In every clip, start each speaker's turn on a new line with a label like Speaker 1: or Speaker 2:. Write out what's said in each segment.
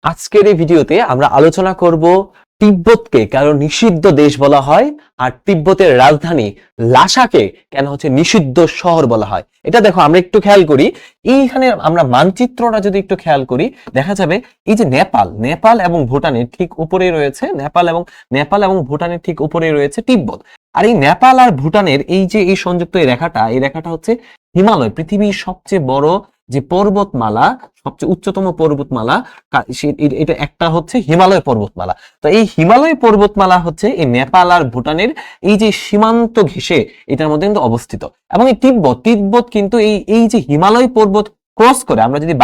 Speaker 1: আজকের এই ভিডিওতে আমরা আলোচনা করব তিব্বতকে কেন নিষিদ্ধ দেশ বলা হয় আর তিব্বতের রাজধানী লাসাকে কেন হচ্ছে নিষিদ্ধ শহর বলা হয়। এটা দেখো আমরা একটু খেয়াল করি, এইখানে আমরা মানচিত্রটা যদি একটু খেয়াল করি দেখা যাবে এই যে নেপাল এবং ভুটানের ঠিক উপরে রয়েছে নেপাল এবং ভুটানের ঠিক উপরে রয়েছে তিব্বত। আর এই নেপাল আর ভুটানের এই যে এই সংযুক্ত এই রেখাটা হচ্ছে হিমালয়, পৃথিবীর সবচেয়ে বড় যে পর্বতমালা, সবচেয়ে উচ্চতম পর্বতমালা, এটা একটা হচ্ছে হিমালয় পর্বতমালা। তো এই হিমালয় পর্বতমালা হচ্ছে এই নেপাল আর ভুটানের এই যে সীমান্ত ঘেঁষে এটার মধ্যে কিন্তু অবস্থিত। এবং এই তিব্বত কিন্তু এই যে হিমালয় পর্বত ক্রস করে আমরা যদি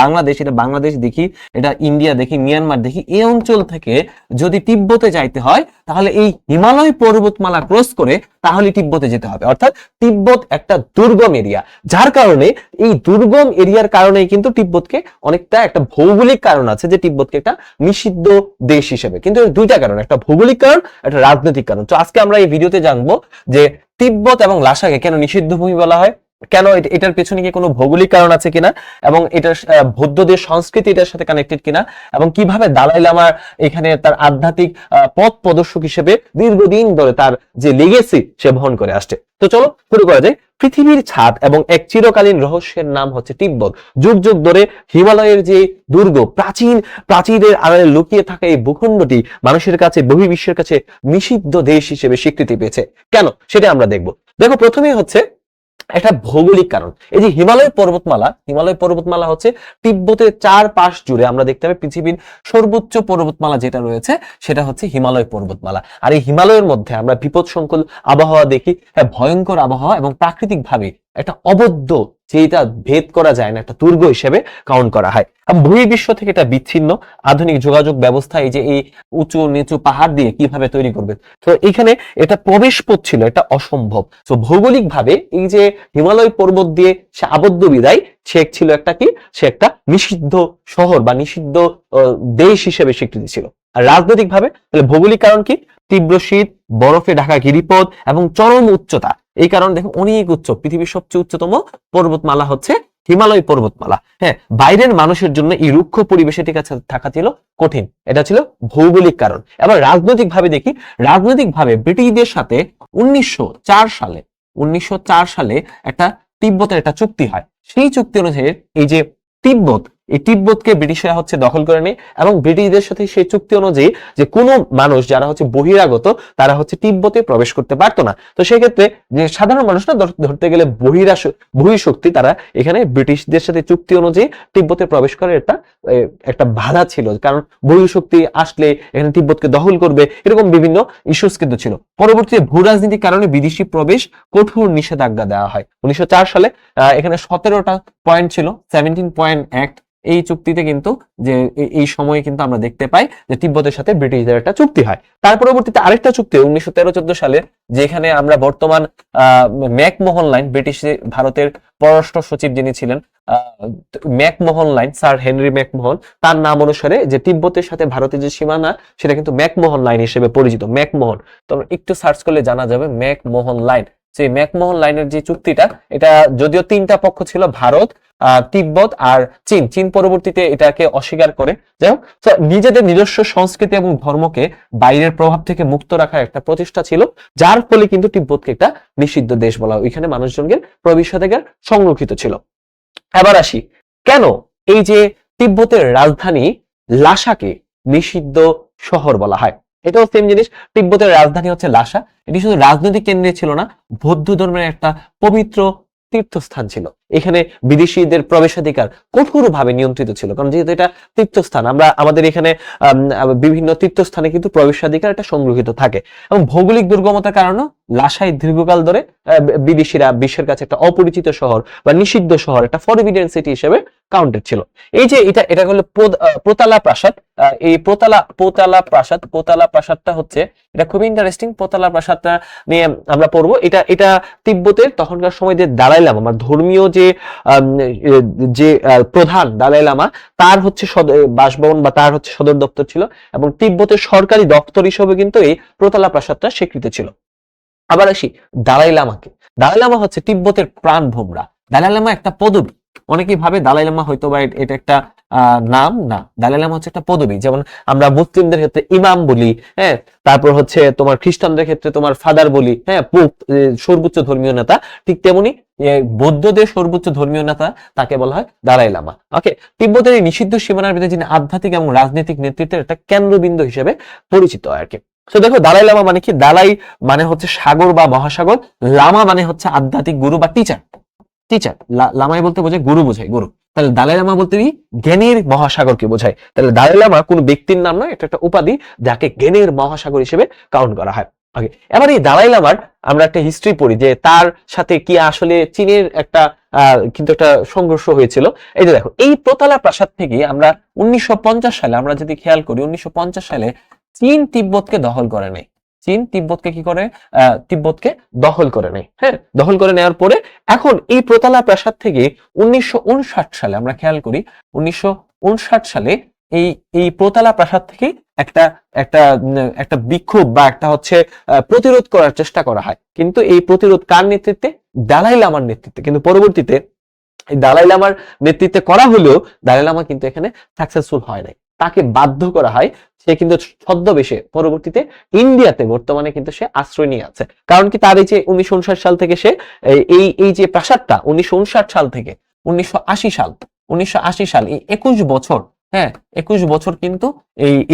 Speaker 1: বাংলাদেশ দেখি, এটা ইন্ডিয়া দেখি, মিয়ানমার দেখি, এই অঞ্চল থেকে যদি তিব্বতে যাইতে হয় তাহলে এই হিমালয় পর্বতমালা ক্রস করে তাহলে তিব্বতে যেতে হবে। অর্থাৎ তিব্বত একটা দুর্গম এরিয়া, যার কারণে এই দুর্গম এরিয়ার কারণে কিন্তু তিব্বতকে অনেকটা একটা ভৌগোলিক কারণ আছে যে তিব্বতকে একটা নিষিদ্ধ দেশ হিসেবে, কিন্তু দুইটা কারণ, একটা ভৌগোলিক কারণ, একটা রাজনৈতিক কারণ। তো আজকে আমরা এই ভিডিওতে জানবো যে তিব্বত এবং লাসাকে কেন নিষিদ্ধ ভূমি বলা হয়, কেন এটার পেছনে কি কোনো ভৌগোলিক কারণ আছে কিনা, এবং এটার বৌদ্ধদের সংস্কৃতি এটার সাথে কানেক্টেড কিনা, এবং কিভাবে দালাই লামার এখানে তার আধ্যাত্মিক পথ প্রদর্শক হিসেবে দীর্ঘদিন ধরে তার যে লেগেসি সে বহন করে আসছে। তো চলো শুরু করা যায়। পৃথিবীর ছাদ এবং এক চিরকালীন রহস্যের নাম হচ্ছে তিব্বত। যুগ যুগ ধরে হিমালয়ের যে দুর্গ, প্রাচীরের আড়ালে লুকিয়ে থাকা এই ভূখণ্ডটি মানুষের কাছে, বহির্বিশ্বের কাছে নিষিদ্ধ দেশ হিসেবে স্বীকৃতি পেয়েছে। কেন সেটা আমরা দেখবো। দেখো, প্রথমেই হচ্ছে একটা ভৌগোলিক কারণ। এই যে হিমালয় পর্বতমালা হচ্ছে তিব্বতের চারপাশ জুড়ে আমরা দেখতে পাই পৃথিবীর সর্বোচ্চ পর্বতমালা যেটা রয়েছে সেটা হচ্ছে হিমালয় পর্বতমালা। আর এই হিমালয়ের মধ্যে আমরা বিপদসংকুল আবহাওয়া দেখি, ভয়ঙ্কর আবহাওয়া, এবং প্রাকৃতিক ভাবে একটা অবদ্ধ, যেটা ভেদ করা যায় না, একটা দুর্গ হিসেবে কাউন্ট করা হয়। বহির্বিশ্ব থেকে এটা বিচ্ছিন্ন। আধুনিক যোগাযোগ ব্যবস্থা এই যে এই উঁচু নিচু পাহাড় দিয়ে কিভাবে তৈরি করবে, তো এখানে এটা প্রবেশ পথ ছিল, এটা অসম্ভব। তো ভৌগোলিক ভাবে এই যে হিমালয় পর্বত দিয়ে সে আবদ্ধ বিদায়, সে ছিল একটা কি, সে একটা নিষিদ্ধ শহর বা নিষিদ্ধ দেশ হিসেবে স্বীকৃতি ছিল। আর রাজনৈতিক ভাবে তাহলে ভৌগোলিক কারণ কি, তীব্র শীত, বরফে ঢাকা গিরিপথ এবং চরম উচ্চতা। এই কারণে দেখো অনেক উচ্চ, পৃথিবীর সবচেয়ে উচ্চতম পর্বতমালা হচ্ছে হিমালয় পর্বতমালা। হ্যাঁ, বাইরের মানুষের জন্য এই রুক্ষ পরিবেশে থাকা ছিল কঠিন, এটা ছিল ভৌগোলিক কারণ। এবার রাজনৈতিক ভাবে দেখি, রাজনৈতিক ভাবে ব্রিটিশদের সাথে 1904 সালে একটা তিব্বতের একটা চুক্তি হয়। সেই চুক্তি অনুযায়ী এই যে তিব্বতকে ব্রিটিশরা হচ্ছে দখল করে নেয়, এবং ব্রিটিশদের সাথে সেই চুক্তি অনুযায়ী যে কোনো মানুষ যারা হচ্ছে বহিরাগত তারা হচ্ছে তিব্বতে প্রবেশ করতে পারতো না। তো সেক্ষেত্রে যে সাধারণ মানুষরা ধরতে গেলে বহিঃশক্তি, তারা এখানে ব্রিটিশদের সাথে চুক্তি অনুযায়ী তিব্বতে প্রবেশ করার একটা বাধা ছিল, কারণ বহিঃশক্তি আসলে এখানে তিব্বতকে দখল করবে, এরকম বিভিন্ন ইস্যুস কিন্তু ছিল। পরবর্তীতে ভূ রাজনীতির কারণে বিদেশি প্রবেশ কঠোর নিষেধাজ্ঞা দেওয়া হয় 1904 সালে। এখানে 17টা পয়েন্ট ছিল, 17 পয়েন্ট অ্যাক্ট। এই চুক্তিতে কিন্তু যে এই সময়ে কিন্তু আমরা দেখতে পাই যে তিব্বতের সাথে ব্রিটিশদের একটা চুক্তি হয়। তার পরবর্তীতে আরেকটা চুক্তি 1913-14 সালে, যেখানে আমরা বর্তমান ম্যাকমোহন লাইন, ব্রিটিশ ভারতের পররাষ্ট্র সচিব যিনি ছিলেন McMahon line, sir Henry McMahon, তার নাম অনুসারে যে তিব্বতের সাথে ভারতের যে সীমানা সেটা কিন্তু ম্যাকমোহন লাইন হিসেবে পরিচিত। ম্যাকমোহন, তো একটু সার্চ করলে জানা যাবে ম্যাকমোহন লাইন। সেই ম্যাকমোহন লাইনের যে চুক্তিটা, এটা যদিও তিনটা পক্ষ ছিল, ভারত, তিব্বত আর চীন পরবর্তীতে এটাকে অস্বীকার করে। যাই হোক, নিজেদের নিজস্ব সংস্কৃতি এবং ধর্মকে বাইরের প্রভাব থেকে মুক্ত রাখার একটা প্রচেষ্টা ছিল, যার ফলে কিন্তু তিব্বতকে একটা নিষিদ্ধ দেশ বলা হয়। ওইখানে মানুষজনের প্রবেশাধিকার সংরক্ষিত ছিল। এবার আসি, কেন এই যে তিব্বতের রাজধানী লাসাকে নিষিদ্ধ শহর বলা হয়। এটাও সেম জিনিস, তিব্বতের রাজধানী হচ্ছে লাসা। এটি শুধু রাজনৈতিক কেন্দ্রে ছিল না, বৌদ্ধ ধর্মের একটা পবিত্র তীর্থস্থান ছিল। এখানে বিদেশিদের প্রবেশাধিকার কঠোরভাবে নিয়ন্ত্রিত ছিল, কারণ যেহেতু এটা তীর্থস্থান, আমাদের এখানে বিভিন্ন তীর্থস্থানে কিন্তু প্রবেশাধিকার এটা সংরক্ষিত থাকে। এবং ভৌগোলিক দুর্গমতার কারণে লাসায় দীর্ঘকাল ধরে বিদেশিরা বিশ্বের কাছে একটা অপরিচিত শহর বা নিষিদ্ধ শহর, একটা ফরবিডেন সিটি হিসেবে কাউন্টেড ছিল। এই যে এটা হলো পোতালা প্রাসাদ। এই পোতালা প্রাসাদটা হচ্ছে, এটা খুবই ইন্টারেস্টিং। পোতালা প্রাসাদটা নিয়ে আমরা পড়বো। এটা তিব্বতের তখনকার সময় যে দালাই লামা, আমার ধর্মীয় যে প্রধান দালাই লামা, তার হচ্ছে বাসভবন বা তার হচ্ছে সদর দপ্তর ছিল, এবং তিব্বতের সরকারি দপ্তর হিসেবে কিন্তু এই পোতালা প্রাসাদটা স্বীকৃত ছিল। আবার আসি দালাই লামাকে। দালাই লামা হচ্ছে তিব্বতের প্রাণ ভোমরা। দালাই লামা একটা পদবী। অনেকেই ভাবে দালাই লামা হয়তো বা এটা একটা নাম না, দালাই লামা হচ্ছে একটা পদবি। যেমন আমরা মুসলিমদের ক্ষেত্রে ইমাম বলি, হ্যাঁ, তারপর হচ্ছে তোমার খ্রিস্টানদের ক্ষেত্রে তোমার ফাদার বলি, হ্যাঁ, পোপ সর্বোচ্চ ধর্মীয় নেতা। ঠিক তেমনি বৌদ্ধদের সর্বোচ্চ ধর্মীয় নেতা তাকে বলা হয় দালাই লামা। ওকে, তিব্বতের এই নিষিদ্ধ সীমানার ভিতরে যিনি আধ্যাত্মিক এবং রাজনৈতিক নেতৃত্বের একটা কেন্দ্রবিন্দু হিসেবে পরিচিত আর কি। তো দেখো দালাই লামা মানে কি, দালাই মানে হচ্ছে সাগর বা মহাসাগর, লামা মানে হচ্ছে আধ্যাত্মিক গুরু বা টিচার। টিচার লামাই বলতে বোঝায় গুরু, বোঝায় গুরু। তাহলে দালাই লামা বলতে কি, জ্ঞানের মহাসাগরকে বোঝায়। তাহলে দালাই লামা কোন ব্যক্তির নাম নয়, এটা একটা উপাধি যাকে জ্ঞানের মহাসাগর হিসেবে কাউন্ট করা হয়। ওকে, এবার এই দালাই লামার আমরা একটা হিস্ট্রি পড়ি যে তার সাথে কি আসলে চীনের একটা কিন্তু একটা সংঘর্ষ হয়েছিল। এই যে দেখো, এই প্রতালা প্রাসাদ থেকে আমরা 1950 সালে আমরা যদি খেয়াল করি, 1950 সালে চীন তিব্বতকে দখল করে নেয়। চীন তিব্বতকে কি করে, তিব্বতকে দখল করে নেয়। হ্যাঁ, দখল করে নেওয়ার পরে এখন এই প্রতালা প্রাসাদ থেকে 1959 সালে আমরা খেয়াল করি, 1959 সালে এই এই প্রতালা প্রাসাদ থেকে একটা একটা একটা বিক্ষোভ বা একটা হচ্ছে প্রতিরোধ করার চেষ্টা করা হয়। কিন্তু এই প্রতিরোধ কার নেতৃত্বে? দালাই লামার নেতৃত্বে। কিন্তু পরবর্তীতে এই দালাই লামার নেতৃত্বে করা হলেও দালাই লামা কিন্তু এখানে সাকসেসফুল হয় নাই। তাকে বাধ্য করা হয়, সে কিন্তু ছদ্মবেশে পরবর্তীতে ইন্ডিয়াতে বর্তমানে কিন্তু সে আশ্রয় নিয়ে আছে। কারণ কি, তার এই যে 1959 সাল থেকে সে এই যে প্রাসাদটা 1959 সাল থেকে 1980 সাল এই 21 বছর, হ্যাঁ 21 বছর কিন্তু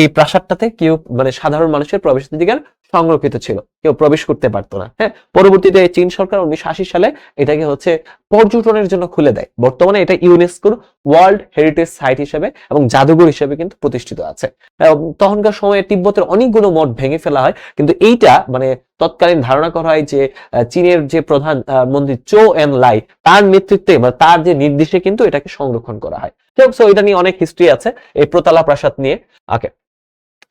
Speaker 1: এই প্রাসাদটাতে কেউ মানে সাধারণ মানুষের প্রবেশাধিকার সংরক্ষিত ছিল, কেউ প্রবেশ করতে পারতো না। হ্যাঁ, পরবর্তীতে চীন সরকার 1980 সালে এটাকে হচ্ছে পর্যটনের জন্য খুলে দেয়। বর্তমানে এটা ইউনেস্কোর ওয়ার্ল্ড হেরিটেজ সাইট হিসেবে এবং জাদুঘর হিসেবে কিন্তু প্রতিষ্ঠিত আছে। তখনকার সময়ে তিব্বতের অনেকগুলো মঠ ভেঙে ফেলা হয়, কিন্তু এইটা মানে তৎকালীন ধারণা করা হয় যে চীনের যে প্রধান মন্ত্রী চৌ এন লাই তার নেতৃত্বে বা তার যে নির্দেশে কিন্তু এটাকে সংরক্ষণ করা হয়। সো এটা নিয়ে অনেক হিস্ট্রি আছে এই প্রতালা প্রাসাদ নিয়ে। ওকে,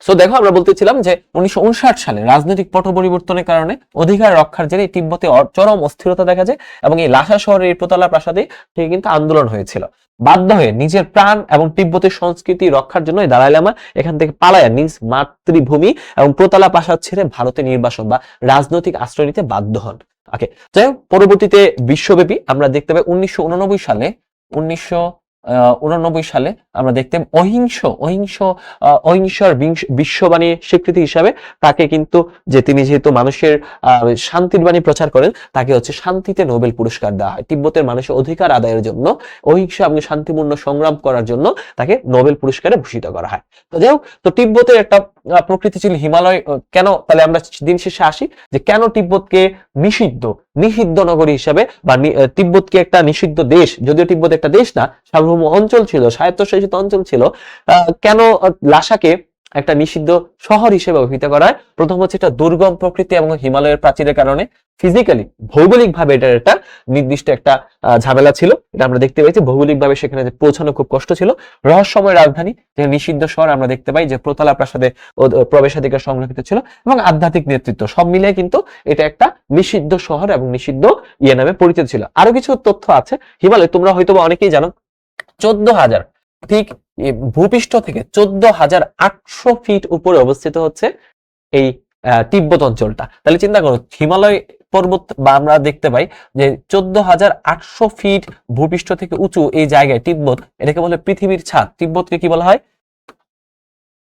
Speaker 1: সো দেখো আমরা বলতেছিলাম যে 1959 সালে রাজনৈতিক পট পরিবর্তনের কারণে অধিকার রক্ষার জেরে তিব্বতে চরম অস্থিরতা দেখা যায় এবং এই লাসা শহরের এই প্রতালা প্রাসাদে থেকে কিন্তু আন্দোলন হয়েছিল। বাধ্য হয়ে নিজের প্রাণ এবং তিব্বতের সংস্কৃতি রক্ষার জন্য দালাই লামা এখান থেকে পালায়া নিজ মাতৃভূমি এবং প্রতালা প্রাসাদ ছেড়ে ভারতে নির্বাসন বা রাজনৈতিক আশ্রয় নিতে বাধ্য হন। ওকে, যাই হোক, পরবর্তীতে বিশ্বব্যাপী আমরা দেখতে পাই 1989 সালে আমরা দেখতে অহিংসর বিশ্ববাণী স্বীকৃতি হিসাবে তাকে কিন্তু, যে তিনি যেহেতু মানুষের শান্তির বাণী প্রচার করেন, তাকে হচ্ছে শান্তিতে নোবেল পুরস্কার দেওয়া হয়। তিব্বতের মানুষের অধিকার আদায়ের জন্য, অহিংসা এবং শান্তিপূর্ণ সংগ্রাম করার জন্য তাকে নোবেল পুরস্কারে ভূষিত করা হয়। তো যাই হোক, তো তিব্বতের একটা প্রকৃতি ছিল হিমালয়। কেন, তাহলে আমরা দিন শেষে আসি যে কেন তিব্বতকে নিষিদ্ধ নগরী হিসাবে বা তিব্বতকে একটা নিষিদ্ধ দেশ, যদিও তিব্বত একটা দেশ না, সার্বভৌম অঞ্চল ছিল, স্বায়ত্তশাসিত অঞ্চল ছিল, কেন লাসাকে একটা নিষিদ্ধ শহর হিসেবে অভিহিত করা হয়? প্রথম হচ্ছে এটা দুর্গম প্রকৃতি এবং হিমালয়ের প্রাচীরের কারণে ফিজিক্যালি ভৌগোলিক ভাবে এটার একটা নির্দিষ্ট একটা ঝামেলা ছিল। এটা আমরা দেখতে পাইছি, ভৌগোলিক ভাবে সেখানে পৌঁছানো খুব কষ্ট ছিল। রহস্যময় রাজধানী, যে নিষিদ্ধ শহর, আমরা দেখতে পাই যে প্রতালা প্রাসাদে প্রবেশাধিকার সংরক্ষিত ছিল এবং আধ্যাত্মিক নেতৃত্ব সব মিলিয়ে কিন্তু এটা একটা নিষিদ্ধ শহর এবং নিষিদ্ধ নামে পরিচিত ছিল। আরো কিছু তথ্য আছে। হিমালয় তোমরা হয়তো অনেকেই জানো, 14,000 ঠিক ভূপৃষ্ঠ থেকে 14,800 ফিট উপরে অবস্থিত হচ্ছে এই তিব্বত অঞ্চলটা। তাহলে চিন্তা করো, হিমালয় পর্বত বা আমরা দেখতে পাই যে 14,800 ফিট ভূপৃষ্ঠ থেকে উঁচু এই জায়গায় তিব্বত, এটাকে বলে পৃথিবীর ছাদ। তিব্বতকে কি বলা হয়?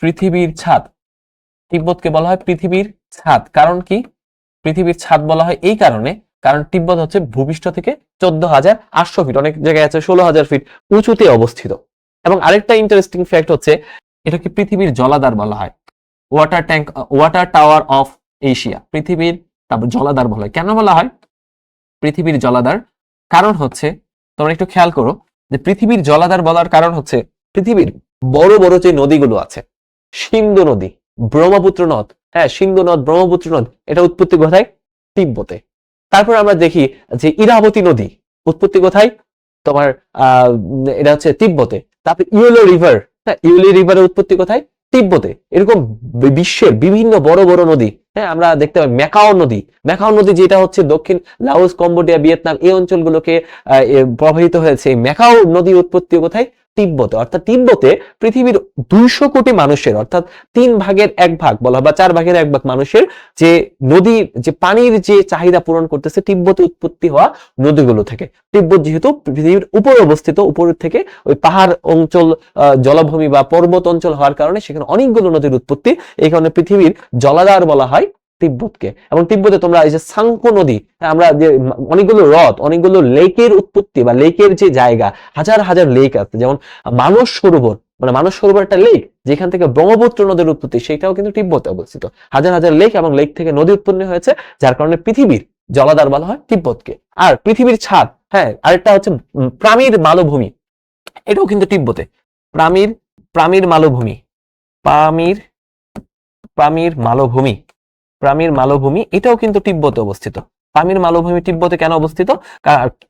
Speaker 1: পৃথিবীর ছাদ। তিব্বতকে বলা হয় পৃথিবীর ছাদ। কারণ কি পৃথিবীর ছাদ বলা হয়? এই কারণে, কারণ তিব্বত হচ্ছে ভূপৃষ্ঠ থেকে 14,800 ফিট, অনেক জায়গায় আছে 16,000 ফিট উঁচুতে অবস্থিত। এবং আরেকটা ইন্টারেস্টিং ফ্যাক্ট হচ্ছে, এটাকে পৃথিবীর জলাধার বলা হয়, ওয়াটার টাওয়ার অফ এশিয়া। পৃথিবীর তারপর জলাধার বলা হয়। কেন বলা হয় পৃথিবীর জলাধার? কারণ হচ্ছে, তোমরা একটু খেয়াল করো যে পৃথিবীর জলাধার বলার কারণ হচ্ছে পৃথিবীর বড় বড় যে নদীগুলো আছে, সিন্ধু নদী, ব্রহ্মপুত্র নদ, হ্যাঁ সিন্ধু নদ, ব্রহ্মপুত্র নদ, এটা উৎপত্তি কোথায়? তিব্বতে। তারপর আমরা দেখি যে ইরাবতী নদী উৎপত্তি কোথায়? তোমার এটা হচ্ছে তিব্বতে। তারপর ইয়েলো রিভার, হ্যাঁ ইয়েলো রিভারের উৎপত্তি কোথায়? তিব্বতে। এরকম বিশ্বের বিভিন্ন বড় বড় নদী, হ্যাঁ আমরা দেখতে পাই ম্যাকাও নদী যেটা হচ্ছে দক্ষিণ লাওস, কম্বোডিয়া, ভিয়েতনাম এই অঞ্চলগুলোকে প্রবাহিত হয়েছে। ম্যাকাও নদীর উৎপত্তি কোথায়? তিব্বতে, অর্থাৎ তিব্বতে পৃথিবীর 200 কোটি মানুষের অর্থাৎ 3/1 বলা বা 4/1 মানুষের যে নদীর যে পানির যে চাহিদা পূরণ করতেছে তিব্বতে উৎপত্তি হওয়া নদীগুলো থেকে। তিব্বত যেহেতু পৃথিবীর উপরে অবস্থিত, উপর থেকে ওই পাহাড় অঞ্চল, জলাভূমি বা পর্বত অঞ্চল হওয়ার কারণে সেখানে অনেকগুলো নদীর উৎপত্তি, এই কারণে পৃথিবীর জলাধার বলা হয় তিব্বতকে। এবং তিব্বতে তোমরা এই যে সাংপো নদী, আমরা যে অনেকগুলো হ্রদ, অনেকগুলো লেকের উৎপত্তি বা লেকের যে জায়গা, হাজার হাজার লেক আছে, যেমন মানস সরোবর, মানে মানস সরোবর একটা লেক যেখান থেকে ব্রহ্মপুত্র নদীর উৎপত্তি, সেটাও কিন্তু তিব্বতে অবস্থিত। হাজার হাজার লেক এবং লেক থেকে নদী উৎপন্ন হয়েছে, যার কারণে পৃথিবীর জলাধার বলা হয় তিব্বতকে। আর পৃথিবীর ছাদ, হ্যাঁ, আরেকটা হচ্ছে পামির মালভূমি, এটাও কিন্তু তিব্বতে। পামির পামির মালভূমি, পামির পামির মালভূমি, পামির মালভূমি এটাও কিন্তু তিব্বতে অবস্থিত। পামির মালভূমি তিব্বতে কেন অবস্থিত,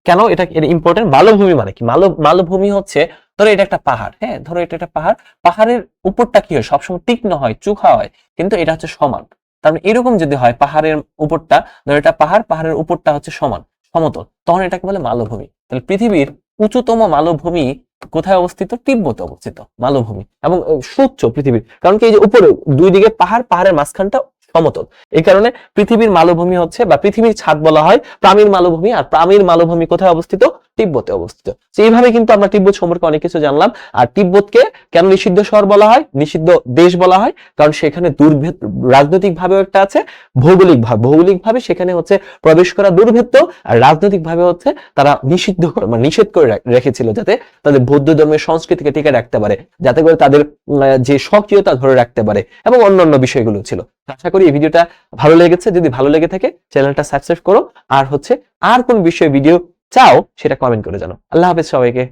Speaker 1: কেন এটা ইম্পর্টেন্ট? মালভূমি মানে কি? মালভূমি হচ্ছে, ধরো এটা একটা পাহাড়, হ্যাঁ, ধরো এটা একটা পাহাড়, পাহাড়ের উপরটা কি হয়? সবসময় তীক্ষ্ণ হয়, চুখা হয়, কিন্তু এটা হচ্ছে সমান। তার মানে এরকম যদি হয়, পাহাড়ের উপরটা, ধরো এটা পাহাড়, পাহাড়ের উপরটা হচ্ছে সমান, সমতল, তখন এটাকে বলে মালভূমি। তাহলে পৃথিবীর উচ্চতম মালভূমি কোথায় অবস্থিত? তিব্বতে অবস্থিত মালভূমি। এবং সুউচ্চ পৃথিবীর, কারণ কি এই যে উপরে দুই দিকে পাহাড়, পাহাড়ের মাঝখানটা সমতল, এই কারণে পৃথিবীর মালভূমি হচ্ছে বা পৃথিবীর ছাদ বলা হয় পামির মালভূমি। আর পামির মালভূমি কোথায় অবস্থিত? তিব্বতে অবস্থিত। তো এইভাবে কিন্তু আমরা তিব্বত সম্পর্কে অনেক কিছু জানলাম। আর তিব্বতকে কেন নিষিদ্ধ শহর বলা হয়, নিষিদ্ধ দেশ বলা হয়? কারণ সেখানে দুর্ভেদ, রাজনৈতিক ভাবেও একটা আছে, ভৌগোলিক ভাবে সেখানে হচ্ছে প্রবেশ করা দুর্ভেদ্য, আর রাজনৈতিক ভাবে হচ্ছে তারা নিষিদ্ধ করে, মানে নিষেধ করে রেখেছিল, যাতে তাদের বৌদ্ধ ধর্মের সংস্কৃতিকে টিকে রাখতে পারে, যাতে করে তাদের যে স্বকীয়তা ধরে রাখতে পারে, এবং অন্যান্য বিষয়গুলো ছিল। আশা করি এই ভিডিওটা ভালো লেগেছে। যদি ভালো লেগে থাকে চ্যানেলটা সাবস্ক্রাইব করো, আর হচ্ছে আর কোন বিষয়ে ভিডিও চাও সেটা কমেন্ট করে জানাও। আল্লাহ হাফেজ সবাইকে।